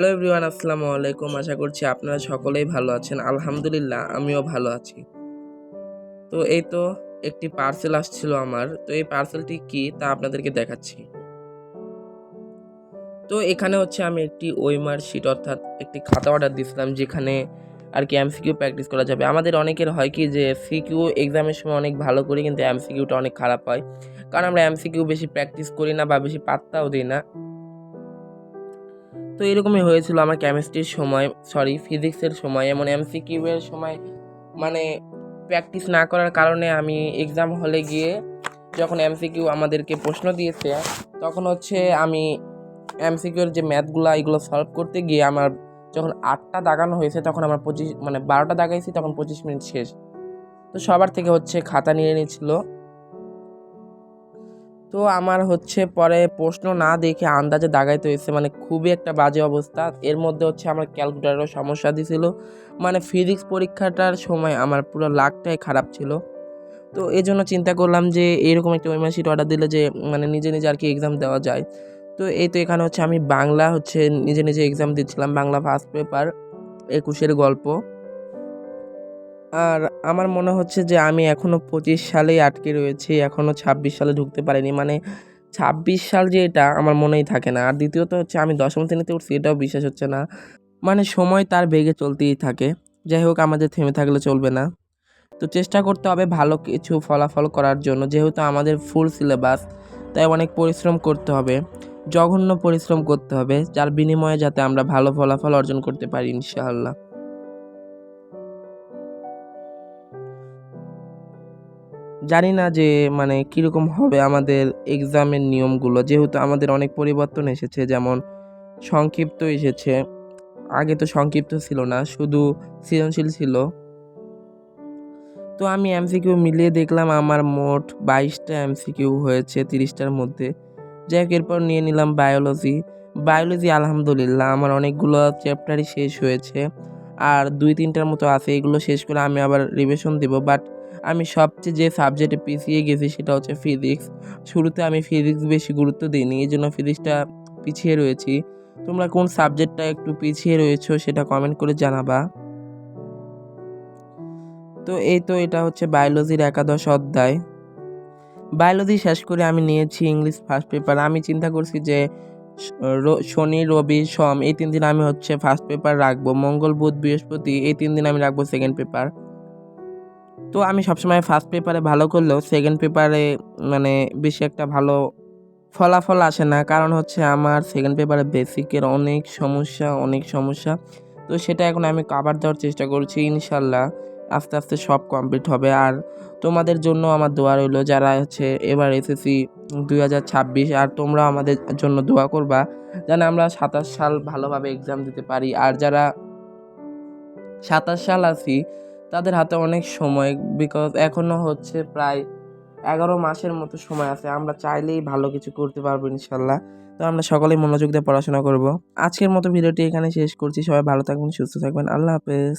Hello everyone, আসসালামু আলাইকুম। আশা করছি আপনারা সকলেই ভালো আছেন। আলহামদুলিল্লাহ আমিও ভালো আছি। তো এই তো একটি পার্সেল আসছিল আমার। তো এই পার্সেলটি কি তা আপনাদেরকে দেখাচ্ছি। তো এখানে হচ্ছে আমি একটি ওয়েমার শিট অর্থাৎ একটি খাতা অর্ডার দিয়েছিলাম, যেখানে আর কি এমসিকিউ প্র্যাকটিস করা যাবে। আমাদের অনেকের হয় কি যে সিকিউ এক্সামের সময় অনেক ভালো করি, কিন্তু এমসিকিউটা অনেক খারাপ হয়, কারণ আমরা এমসিকিউ বেশি প্র্যাকটিস করি না বা বেশি পাত্তাও দিই না। তো এরকমই হয়েছিল আমার কেমিস্ট্রির সময়, ফিজিক্সের সময়। এমন এমসিকিউ এর সময় মানে প্র্যাকটিস না করার কারণে আমি এক্সাম হলে গিয়ে যখন এমসিকিউ আমাদেরকে প্রশ্ন দিয়েছে, তখন হচ্ছে আমি এমসিকিউর যে ম্যাথগুলো এগুলো সলভ করতে গিয়ে আমার যখন 8টা দাগানো হয়েছে, তখন আমার 12টা দাগাইছি, তখন 25 মিনিট শেষ। তো সবার থেকে হচ্ছে খাতা নিয়ে নিয়েছিল। তো আমার হচ্ছে পরে প্রশ্ন না দেখে আন্দাজে দাগাইতে হয়েছে, খুবই একটা বাজে অবস্থা। এর মধ্যে হচ্ছে আমার ক্যালকুলেটরেরও সমস্যা দিছিল। ফিজিক্স পরীক্ষাটার সময় আমার পুরো লাকটাই খারাপ ছিল। তো এই জন্য চিন্তা করলাম যে এরকম একটা ওয়েমার শিট অর্ডার দিলে যে নিজে নিজে আর কি এক্সাম দেওয়া যায়। তো এই তো এখানে হচ্ছে আমি বাংলা হচ্ছে নিজে নিজে এক্সাম দিচ্ছিলাম, বাংলা ফার্স্ট পেপার 21-এর গল্প। আর আমার মনে হচ্ছে যে আমি এখনও 25 সালেই আটকে রয়েছি, এখনও 26 সালে ঢুকতে পারিনি। 26 সাল যে এটা আমার মনেই থাকে না। আর দ্বিতীয়ত হচ্ছে আমি 10ম শ্রেণীতে উঠছি, এটাও বিশ্বাস হচ্ছে না। সময় তার বেগে চলতেই থাকে। যাই হোক, আমাদের থেমে থাকলে চলবে না। তো চেষ্টা করতে হবে ভালো কিছু ফলাফল করার জন্য। যেহেতু আমাদের ফুল সিলেবাস, তাই অনেক পরিশ্রম করতে হবে, জঘন্য পরিশ্রম করতে হবে, যার বিনিময়ে যাতে আমরা ভালো ফলাফল অর্জন করতে পারি ইনশাআল্লাহ। জানি না যে কীরকম হবে আমাদের এক্সামের নিয়মগুলো, যেহেতু আমাদের অনেক পরিবর্তন এসেছে। যেমন সংক্ষিপ্ত এসেছে, আগে তো সংক্ষিপ্ত ছিল না, শুধু সৃজনশীল ছিল। তো আমি এমসিকিউ মিলিয়ে দেখলাম আমার মোট 22টা এমসিকিউ হয়েছে 30টার মধ্যে। যাই হোক, এরপর নিয়ে নিলাম বায়োলজি। আলহামদুলিল্লাহ আমার অনেকগুলো চ্যাপ্টারই শেষ হয়েছে, আর 2-3টার মতো আছে। এগুলো শেষ করে আমি আবার রিভিশন দেব। বাট আমি সবচেয়ে যে সাবজেক্টে পিছিয়ে গেছি সেটা হচ্ছে ফিজিক্স। শুরুতে আমি ফিজিক্স বেশি গুরুত্ব দিইনি, এই জন্য ফিজিক্সটা পিছিয়ে রয়েছি। তোমরা কোন সাবজেক্টটা একটু পিছিয়ে রয়েছো সেটা কমেন্ট করে জানাবা। তো এই তো এটা হচ্ছে বায়োলজির 11 অধ্যায়। বায়োলজি শেষ করে আমি নিয়েছি ইংলিশ ফার্স্ট পেপার। আমি চিন্তা করছি যে শনি, রবি, সোম এই 3 দিন আমি হচ্ছে ফার্স্ট পেপার রাখবো। মঙ্গল, বুধ, বৃহস্পতি এই 3 দিন আমি রাখবো সেকেন্ড পেপার। তো আমি সবসময় ফার্স্ট পেপারে ভালো করলেও সেকেন্ড পেপারে বেশি একটা ভালো ফলাফল আসে না। কারণ হচ্ছে আমার সেকেন্ড পেপারে বেসিকের অনেক সমস্যা। তো সেটা এখন আমি কাভার দেওয়ার চেষ্টা করছি। ইনশাল্লাহ আস্তে আস্তে সব কমপ্লিট হবে। আর তোমাদের জন্য আমার দোয়া রইল, যারা হচ্ছে এবার এসএসসি 2026, আর তোমরা আমাদের জন্য দোয়া করবা যেন আমরা 27 সাল ভালোভাবে এক্সাম দিতে পারি। আর যারা 27 সাল আছি তাদের হাতে অনেক সময়, বিকজ এখনও হচ্ছে প্রায় 11 মাসের মতো সময় আছে। আমরা চাইলেই ভালো কিছু করতে পারবো ইনশাল্লাহ। তো আমরা সকলেই মনোযোগ দিয়ে পড়াশোনা করব। আজকের মতো ভিডিওটি এখানে শেষ করছি। সবাই ভালো থাকবেন, সুস্থ থাকবেন। আল্লাহ হাফেজ।